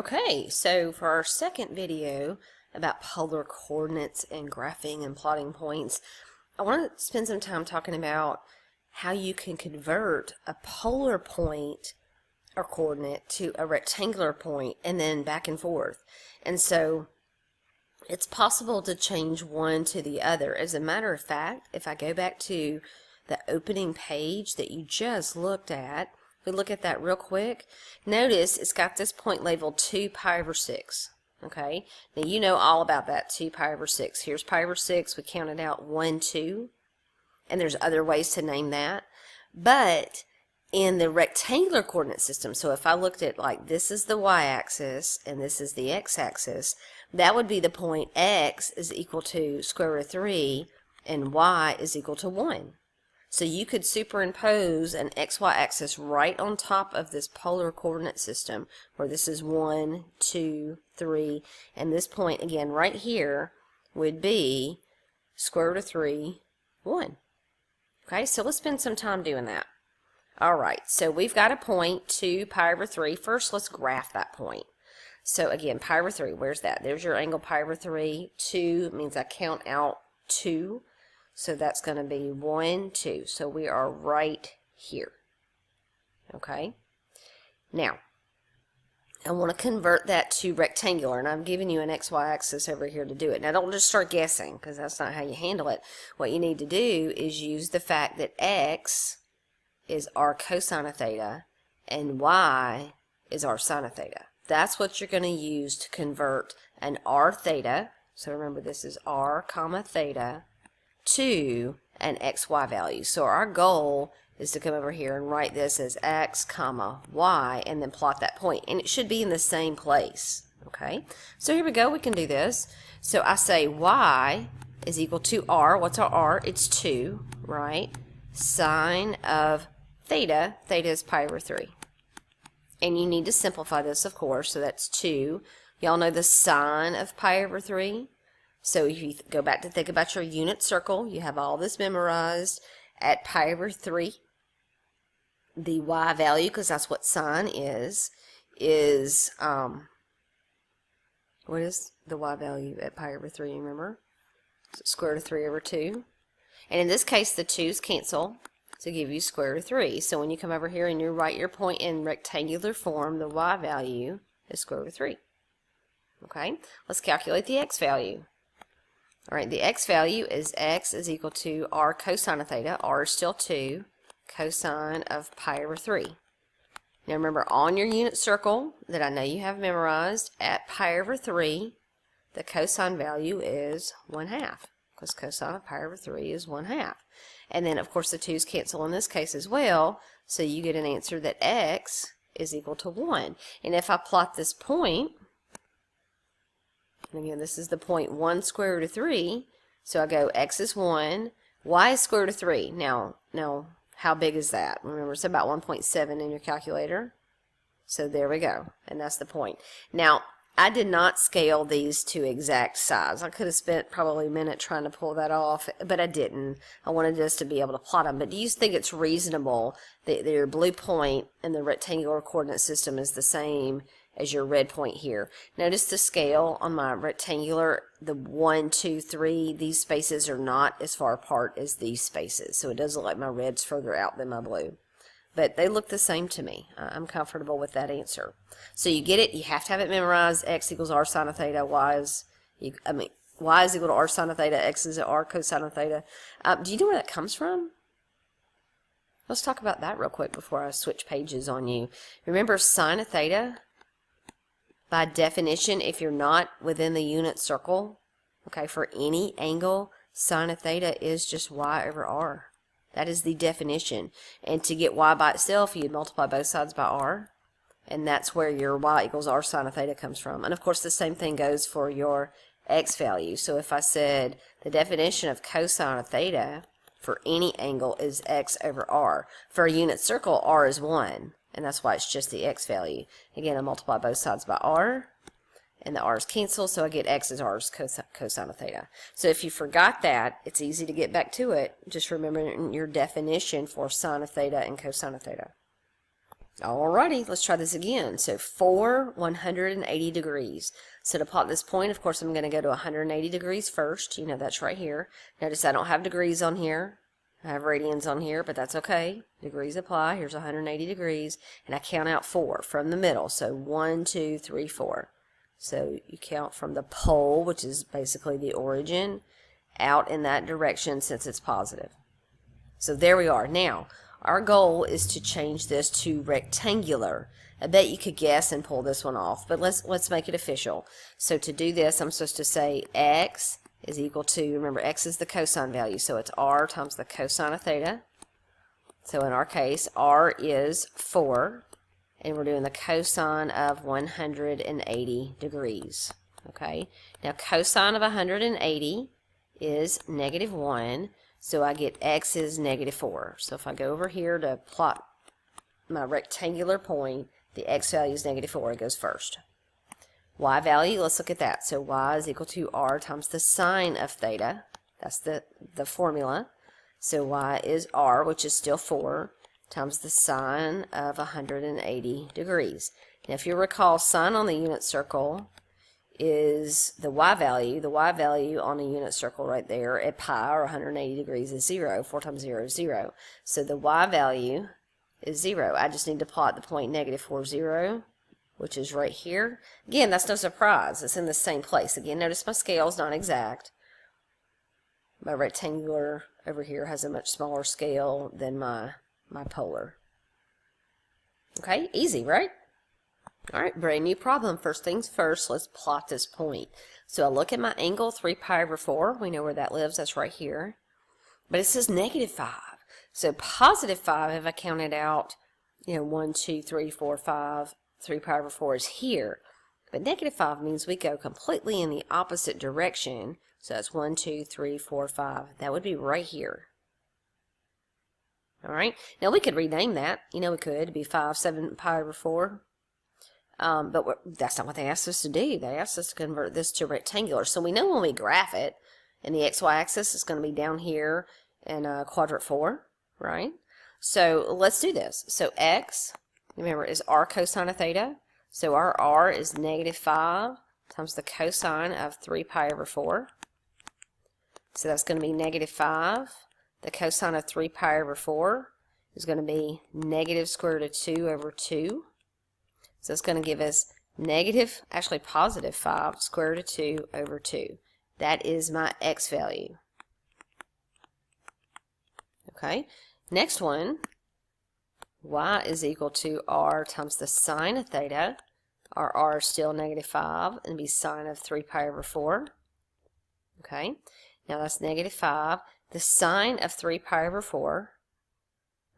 Okay, so for our second video about polar coordinates and graphing and plotting points, I want to spend some time talking about how you can convert a polar point or coordinate to a rectangular point and then back and forth. And so it's possible to change one to the other. As a matter of fact, if I go back to the opening page that you just looked at, we look at that real quick. Notice it's got this point labeled 2 pi over 6. Okay, now you know all about that 2 pi over 6. Here's pi over 6. We counted out 1, 2, and there's other ways to name that. But in the rectangular coordinate system, so if I looked at like this is the y-axis and this is the x-axis, that would be the point x is equal to square root of 3 and y is equal to 1. So you could superimpose an xy axis right on top of this polar coordinate system where this is 1, 2, 3, and this point again right here would be square root of 3, 1. Okay, so let's spend some time doing that. Alright, so we've got a point 2 pi over 3. First let's graph that point. So again, pi over 3, where's that? There's your angle pi over 3. 2 means I count out 2. So that's going to be 1, 2. So we are right here. Okay? Now, I want to convert that to rectangular, and I'm giving you an xy axis over here to do it. Now, don't just start guessing, because that's not how you handle it. What you need to do is use the fact that x is r cosine of theta, and y is r sine of theta. That's what you're going to use to convert an r theta, so remember this is r comma theta, to an xy value. So our goal is to come over here and write this as x comma y and then plot that point, and it should be in the same place. Okay, so here we go, we can do this. So I say y is equal to r. What's our r? It's 2, right? Sine of theta. Theta is pi over 3, and you need to simplify this, of course. So that's 2. Y'all know the sine of pi over 3. So if you go back to think about your unit circle, you have all this memorized. At pi over 3, the y value, because that's what sine is what is the y value at pi over 3, remember? So square root of 3 over 2. And in this case, the 2's cancel to give you square root of 3. So when you come over here and you write your point in rectangular form, the y value is square root of 3. Okay, let's calculate the x value. Alright, the x value is x is equal to r cosine of theta. R is still 2. Cosine of pi over 3. Now remember, on your unit circle that I know you have memorized, at pi over 3, the cosine value is 1/2. Because cosine of pi over 3 is 1/2. And then, of course, the 2's cancel in this case as well. So you get an answer that x is equal to 1. And if I plot this point, and again, this is the point 1 square root of 3. So I go x is 1, y is square root of 3. Now, how big is that? Remember, it's about 1.7 in your calculator. So there we go. And that's the point. Now, I did not scale these to exact size. I could have spent probably a minute trying to pull that off, but I didn't. I wanted just to be able to plot them. But do you think it's reasonable that your blue point in the rectangular coordinate system is the same as your red point here? Notice the scale on my rectangular, the 1, 2, 3, these spaces are not as far apart as these spaces. So it does look like my red's further out than my blue. But they look the same to me. I'm comfortable with that answer. So you get it, you have to have it memorized. X equals r sine of theta, y is equal to r sine of theta, x is r cosine of theta. Do you know where that comes from? Let's talk about that real quick before I switch pages on you. Remember, sine of theta, by definition, if you're not within the unit circle, okay, for any angle, sine of theta is just y over r. That is the definition. And to get y by itself, you'd multiply both sides by r. And that's where your y equals r sine of theta comes from. And of course, the same thing goes for your x value. So if I said the definition of cosine of theta for any angle is x over r. For a unit circle, r is 1. And that's why it's just the x value. Again, I multiply both sides by r, and the r's cancel, so I get x is r's cosine of theta. So if you forgot that, it's easy to get back to it. Just remember your definition for sine of theta and cosine of theta. Alrighty, let's try this again. So 4 180 degrees. So to plot this point, of course, I'm going to go to 180 degrees first. You know, that's right here. Notice I don't have degrees on here. I have radians on here, but that's okay. Degrees apply. Here's 180 degrees. And I count out 4 from the middle. So 1, 2, 3, 4. So you count from the pole, which is basically the origin, out in that direction since it's positive. So there we are. Now, our goal is to change this to rectangular. I bet you could guess and pull this one off, but let's make it official. So to do this, I'm supposed to say x is equal to, remember x is the cosine value, so it's r times the cosine of theta. So in our case, r is 4, and we're doing the cosine of 180 degrees. Okay, now cosine of 180 is -1. So I get x is -4. So if I go over here to plot my rectangular point, the x value is -4. It goes first. Y value, let's look at that. So y is equal to r times the sine of theta. That's the formula. So y is r, which is still 4, times the sine of 180 degrees. Now if you recall, sine on the unit circle is the y value. The y value on a unit circle right there at pi, or 180 degrees, is 0. 4 times 0 is 0. So the y value is 0. I just need to plot the point -4, 0, which is right here. Again, that's no surprise. It's in the same place. Again, notice my scale is not exact. My rectangular over here has a much smaller scale than my polar. Okay, easy, right? All right, brand new problem. First things first, let's plot this point. So I look at my angle, 3 pi over 4. We know where that lives. That's right here. But it says -5. So +5, if I counted out, 1, 2, 3, 4, 5, 3 pi over 4 is here. But -5 means we go completely in the opposite direction. So that's 1, 2, 3, 4, 5. That would be right here. All right. Now we could rename that. We could. It'd be 5, 7 pi over 4. But that's not what they asked us to do. They asked us to convert this to rectangular. So we know when we graph it, and the xy axis is going to be down here in quadrant 4, right? So let's do this. So x, remember, is r cosine of theta. So our r is -5 times the cosine of 3 pi over 4. So that's going to be -5. The cosine of 3 pi over 4 is going to be -square root of 2 over 2. So it's going to give us +5 square root of 2 over 2. That is my x value. Okay, next one, y is equal to r times the sine of theta. Our r is still -5, and be sine of 3 pi over 4. Okay, now that's -5. The sine of 3 pi over 4,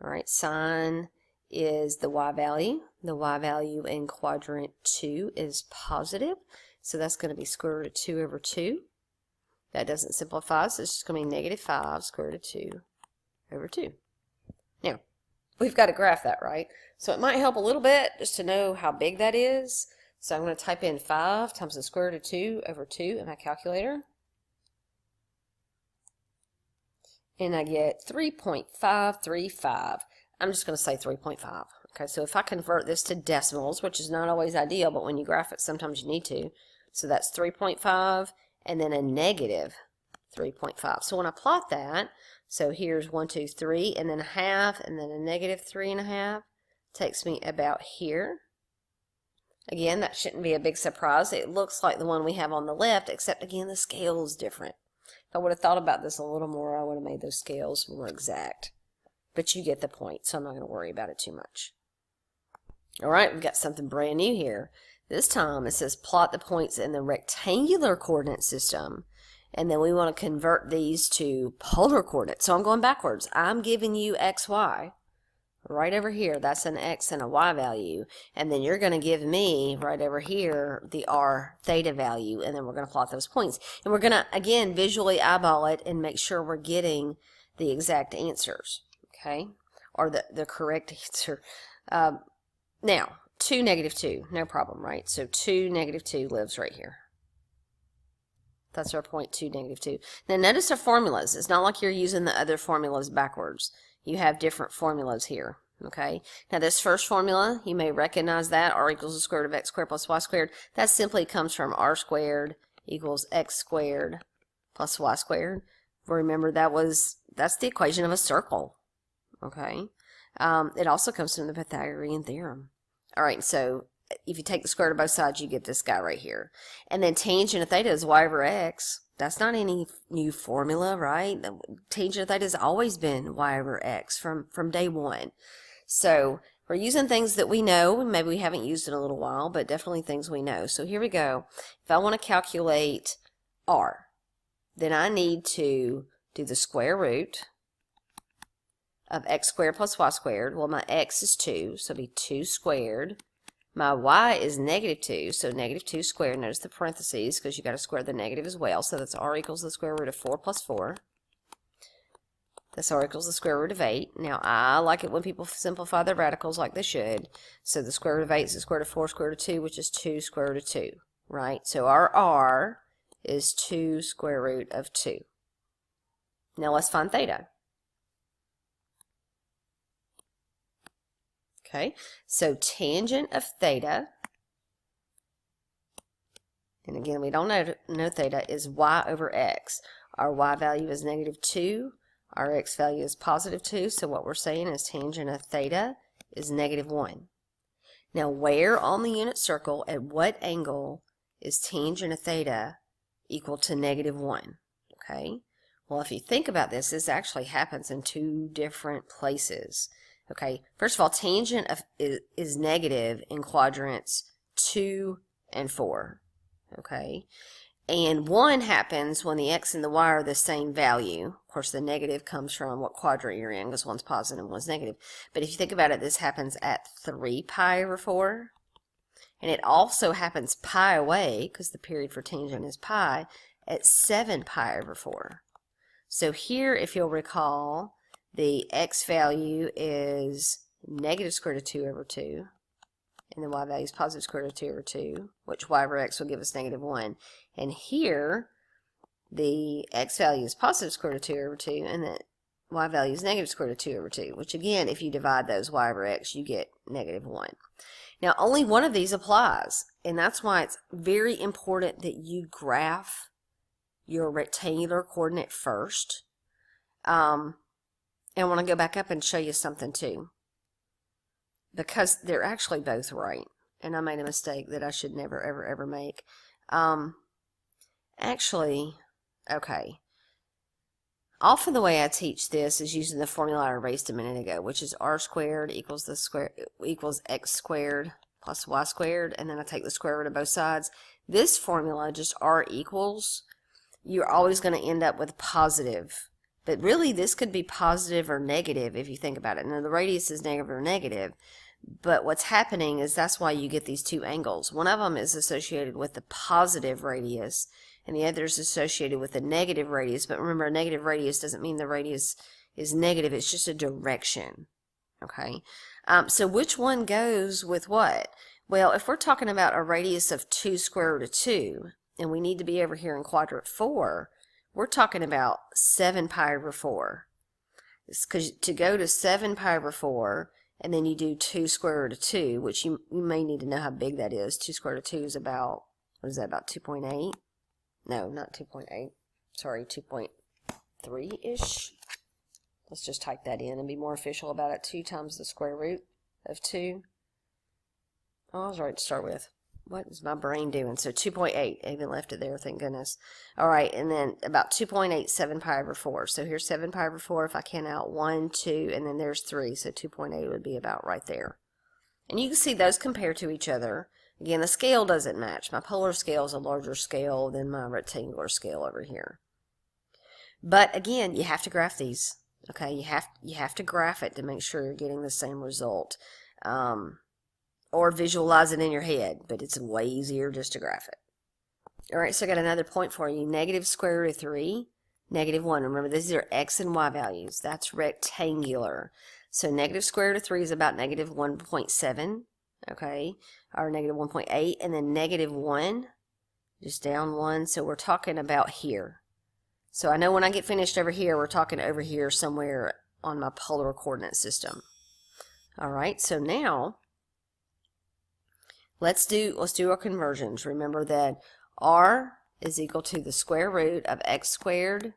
all right, sine is the y value. The y value in quadrant 2 is positive, so that's going to be square root of 2 over 2. That doesn't simplify, so it's just going to be -5 square root of 2 over 2. Now, we've got to graph that, right? So it might help a little bit just to know how big that is. So I'm going to type in 5 times the square root of 2 over 2 in my calculator. And I get 3.535. I'm just going to say 3.5. Okay, so if I convert this to decimals, which is not always ideal, but when you graph it, sometimes you need to. So that's 3.5 and then a -3.5. So when I plot that, so here's 1, 2, 3, and then a half, and then a -3.5, takes me about here. Again, that shouldn't be a big surprise. It looks like the one we have on the left, except again, the scale is different. If I would have thought about this a little more, I would have made those scales more exact. But you get the point, so I'm not going to worry about it too much. All right, we've got something brand new here. This time it says plot the points in the rectangular coordinate system, and then we want to convert these to polar coordinates. So I'm going backwards. I'm giving you x, y. Right over here, that's an x and a y value. And then you're going to give me, right over here, the r theta value, and then we're going to plot those points. And we're going to, again, visually eyeball it and make sure we're getting the exact answers. Okay, or the correct answer. Now, 2, -2, no problem, right? So 2, -2 lives right here. That's our point 2, -2. Now notice our formulas. It's not like you're using the other formulas backwards. You have different formulas here, Okay, now this first formula, you may recognize that, r equals the square root of x squared plus y squared. That simply comes from r squared equals x squared plus y squared. Remember, that's the equation of a circle. Okay, it also comes from the Pythagorean theorem. All right, so if you take the square root of both sides, you get this guy right here. And then tangent of theta is y over x. That's not any new formula, right? The tangent of theta has always been y over x from day one. So we're using things that we know. Maybe we haven't used in a little while, but definitely things we know. So here we go. If I want to calculate r, then I need to do the square root of x squared plus y squared. Well, my x is 2, so it'll be 2 squared. My y is negative 2, so negative 2 squared. Notice the parentheses because you got to square the negative as well. So that's r equals the square root of 4 plus 4. That's r equals the square root of 8. Now, I like it when people simplify their radicals like they should. So the square root of 8 is the square root of 4 square root of 2, which is 2 square root of 2, right? So our r is 2 square root of 2. Now let's find theta. Okay, so tangent of theta, and again, we don't know theta, is y over x. Our y value is negative 2. Our x value is positive 2, so what we're saying is tangent of theta is negative 1. Now, where on the unit circle, at what angle is tangent of theta equal to negative 1? Okay, well, if you think about this, this actually happens in two different places. Okay, first of all, tangent is negative in quadrants 2 and 4. Okay, and 1 happens when the x and the y are the same value. Of course, the negative comes from what quadrant you're in, because one's positive and one's negative. But if you think about it, this happens at 3 pi over 4. And it also happens pi away, because the period for tangent is pi, at 7 pi over 4. So here, if you'll recall, the x value is negative square root of 2 over 2. And the y value is positive square root of 2 over 2, which y over x will give us negative 1. And here, the x value is positive square root of 2 over 2, and the y value is negative square root of 2 over 2, which again, if you divide those y over x, you get negative 1. Now, only one of these applies, and that's why it's very important that you graph your rectangular coordinate first. And I want to go back up and show you something too, because they're actually both right, and I made a mistake that I should never ever make. Actually, okay, often the way I teach this is using the formula I erased a minute ago, which is r squared equals x squared plus y squared, and then I take the square root of both sides. This formula, just r equals, you're always going to end up with positive. But really, this could be positive or negative if you think about it. Now, the radius is negative or negative, but what's happening is that's why you get these two angles. One of them is associated with the positive radius, and the other is associated with the negative radius. But remember, a negative radius doesn't mean the radius is negative. It's just a direction. Okay? So which one goes with what? Well, if we're talking about a radius of 2 square root of 2, and we need to be over here in quadrant 4, we're talking about 7 pi over 4. Because to go to 7 pi over 4, and then you do 2 square root of 2, which you may need to know how big that is. 2 square root of 2 is about, what is that, about 2.8? No, not 2.8. Sorry, 2.3-ish. Let's just type that in and be more official about it. 2 times the square root of 2. Oh, I was right to start with. What is my brain doing? So 2.8. I even left it there, thank goodness. All right, and then about 2.87 pi over 4. So here's 7 pi over 4. If I count out 1, 2, and then there's 3. So 2.8 would be about right there. And you can see those compare to each other. Again, the scale doesn't match. My polar scale is a larger scale than my rectangular scale over here. But again, you have to graph these. Okay, you have to graph it to make sure you're getting the same result. Or visualize it in your head, but it's way easier just to graph it. All right, so I got another point for you. Negative square root of 3, negative 1. Remember, these are x and y values. That's rectangular. So negative square root of 3 is about negative 1.7, okay, or negative 1.8, and then negative 1, just down 1, so we're talking about here. So I know when I get finished over here, we're talking over here somewhere on my polar coordinate system. All right, so now let's do our conversions. Remember that r is equal to the square root of x squared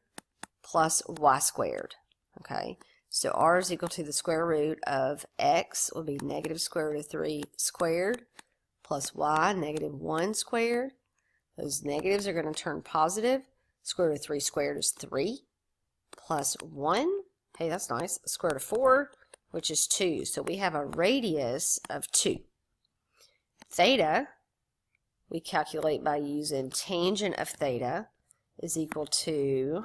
plus y squared. Okay, so r is equal to the square root of x will be negative square root of 3 squared plus y, negative 1 squared. Those negatives are going to turn positive. Square root of 3 squared is 3 plus 1. Hey, that's nice. Square root of 4, which is 2. So we have a radius of 2. Theta, we calculate by using tangent of theta is equal to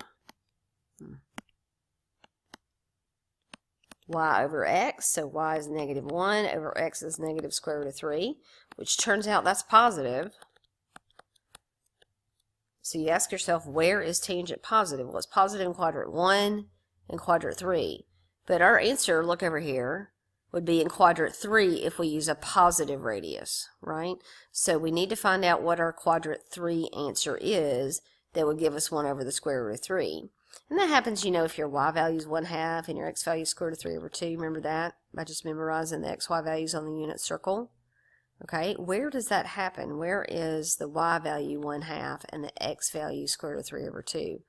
y over x. So y is negative 1 over x is negative square root of 3, which turns out that's positive. So you ask yourself, where is tangent positive? Well, it's positive in quadrant 1 and quadrant 3. But our answer, look over here, would be in quadrant 3 if we use a positive radius, right? So we need to find out what our quadrant 3 answer is that would give us 1 over the square root of 3. And that happens, you know, if your y value is 1/2 and your x value is square root of 3 over 2. Remember that? By just memorizing the x, y values on the unit circle. Okay, where does that happen? Where is the y value 1/2 and the x value square root of 3 over 2?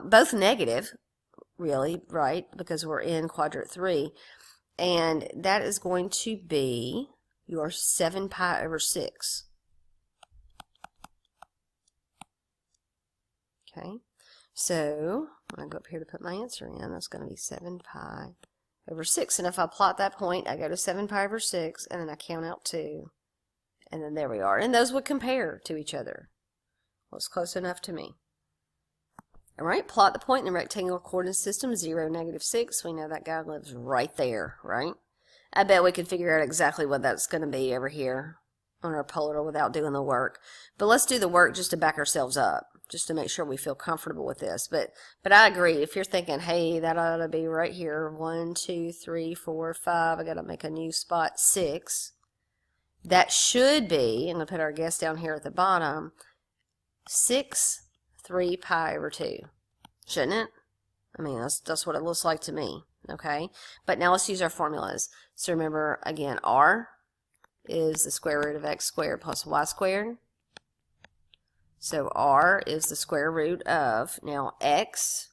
Both negative, really, right? Because we're in quadrant 3. And that is going to be your 7 pi over 6. Okay, so I'm going to go up here to put my answer in. That's going to be 7 pi over 6. And if I plot that point, I go to 7 pi over 6, and then I count out 2. And then there we are. And those would compare to each other. Well, it's close enough to me. All right, plot the point in the rectangular coordinate system, 0, -6. We know that guy lives right there, right? I bet we could figure out exactly what that's going to be over here on our polar without doing the work. But let's do the work just to back ourselves up, just to make sure we feel comfortable with this. But I agree, if you're thinking, hey, that ought to be right here, 1, 2, 3, 4, 5, I got to make a new spot, 6. That should be, I'm going to put our guess down here at the bottom, 6, 3 pi over 2. Shouldn't it? I mean, that's what it looks like to me. Okay, but now let's use our formulas. So remember, again, r is the square root of x squared plus y squared. So r is the square root of, now x,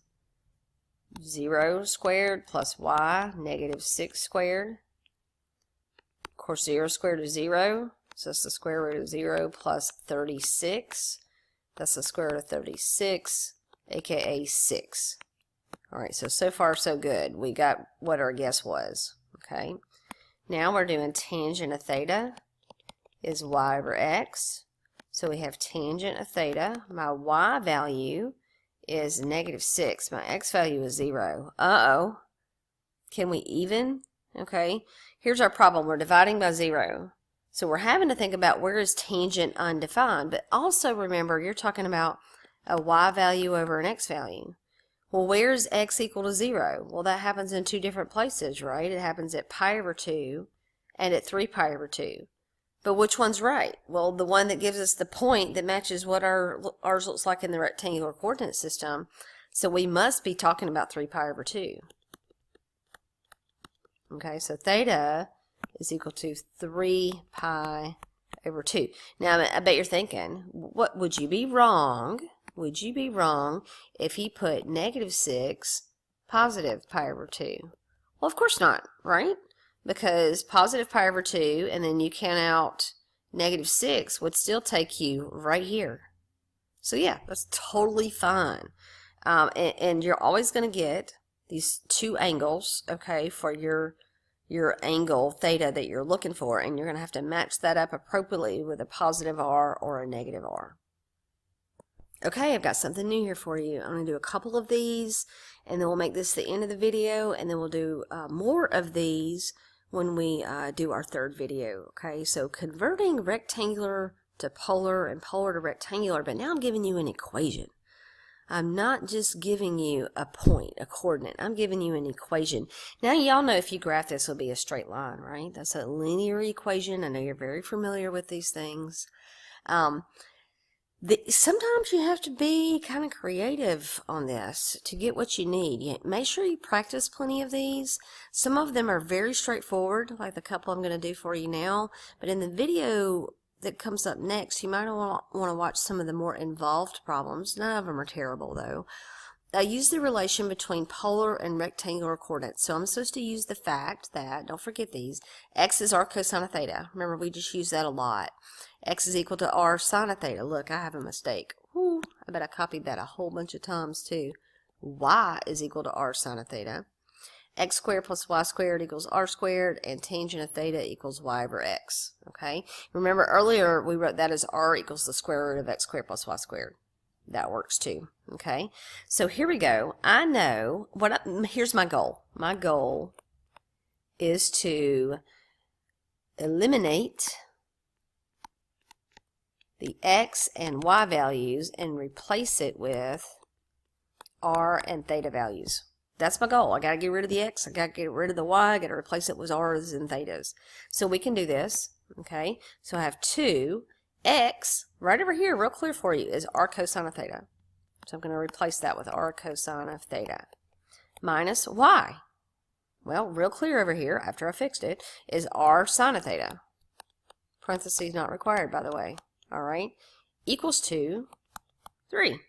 0 squared plus y, -6 squared. Of course, 0 squared is 0, so that's the square root of 0 plus 36. That's the square root of 36, aka 6. All right, so far so good. We got what our guess was, okay? Now we're doing tangent of theta is y over x. So we have tangent of theta. My y value is -6. My x value is 0. Uh-oh. Can we even? Okay. Here's our problem. We're dividing by 0. So we're having to think about where is tangent undefined. But also remember, you're talking about a y value over an x value. Well, where is x equal to 0? Well, that happens in 2 different places, right? It happens at pi over 2 and at 3 pi over 2. But which one's right? Well, the one that gives us the point that matches what ours looks like in the rectangular coordinate system. So we must be talking about 3 pi over 2. Okay, so theta is equal to 3 pi over 2. Now, I bet you're thinking, what would you be wrong? Would you be wrong if he put -6 positive pi over 2? Well, of course not, right? Because positive pi over 2 and then you count out -6 would still take you right here. So yeah, that's totally fine. And you're always going to get these 2 angles, okay, for your angle theta that you're looking for, and you're going to have to match that up appropriately with a positive r or a negative r. Okay, I've got something new here for you. I'm going to do a couple of these, and then we'll make this the end of the video, and then we'll do more of these when we do our 3rd video. Okay, so converting rectangular to polar and polar to rectangular, but now I'm giving you an equation. I'm not just giving you a point, a coordinate. I'm giving you an equation. Now, y'all know if you graph this, it'll be a straight line, right? That's a linear equation. I know you're very familiar with these things. Sometimes you have to be kind of creative on this to get what you need. Make sure you practice plenty of these. Some of them are very straightforward, like the couple I'm going to do for you now. But in the video that comes up next, you might want to watch some of the more involved problems. None of them are terrible, though. I use the relation between polar and rectangular coordinates. So I'm supposed to use the fact that, don't forget these, x is r cosine of theta. Remember, we just use that a lot. X is equal to r sine of theta. Look, I have a mistake. Whew, I bet I copied that a whole bunch of times too. Y is equal to r sine of theta. X squared plus y squared equals r squared, and tangent of theta equals y over x. Okay? Remember earlier we wrote that as r equals the square root of x squared plus y squared. That works too. Okay? So here we go. I know here's my goal. My goal is to eliminate the x and y values and replace it with r and theta values. That's my goal. I got to get rid of the x, I got to get rid of the y, I got to replace it with r's and thetas. So we can do this. Okay, so I have 2x right over here, real clear for you, is r cosine of theta. So I'm going to replace that with r cosine of theta minus y. Well, real clear over here, after I fixed it, is r sine of theta. Parentheses not required, by the way. All right, equals to 3.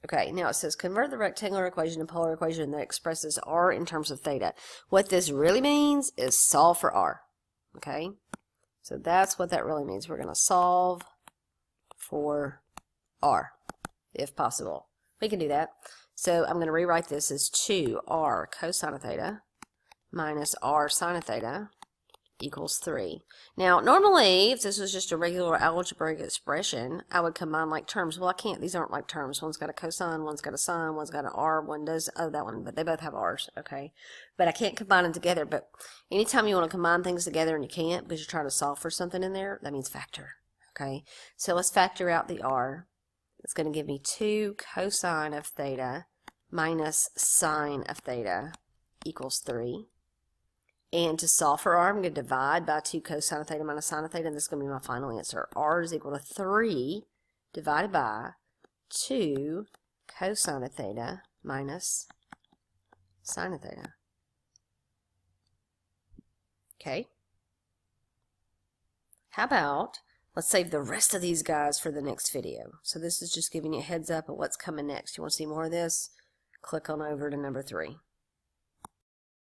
Okay, now it says convert the rectangular equation to polar equation that expresses r in terms of theta. What this really means is solve for r. Okay, so that's what that really means. We're going to solve for r, if possible. We can do that. So I'm going to rewrite this as 2r cosine of theta minus r sine of theta equals 3. Now, normally, if this was just a regular algebraic expression, I would combine like terms. Well, I can't. These aren't like terms. One's got a cosine, one's got a sine, one's got an r, one does, oh, that one, but they both have r's, okay? But I can't combine them together. But anytime you want to combine things together and you can't because you're trying to solve for something in there, that means factor, okay? So let's factor out the r. It's going to give me 2 cosine of theta minus sine of theta equals 3. And to solve for r, I'm going to divide by 2 cosine of theta minus sine of theta, and this is going to be my final answer. R is equal to 3 divided by 2 cosine of theta minus sine of theta. Okay. How about, let's save the rest of these guys for the next video. So this is just giving you a heads up of what's coming next. You want to see more of this? Click on over to number 3.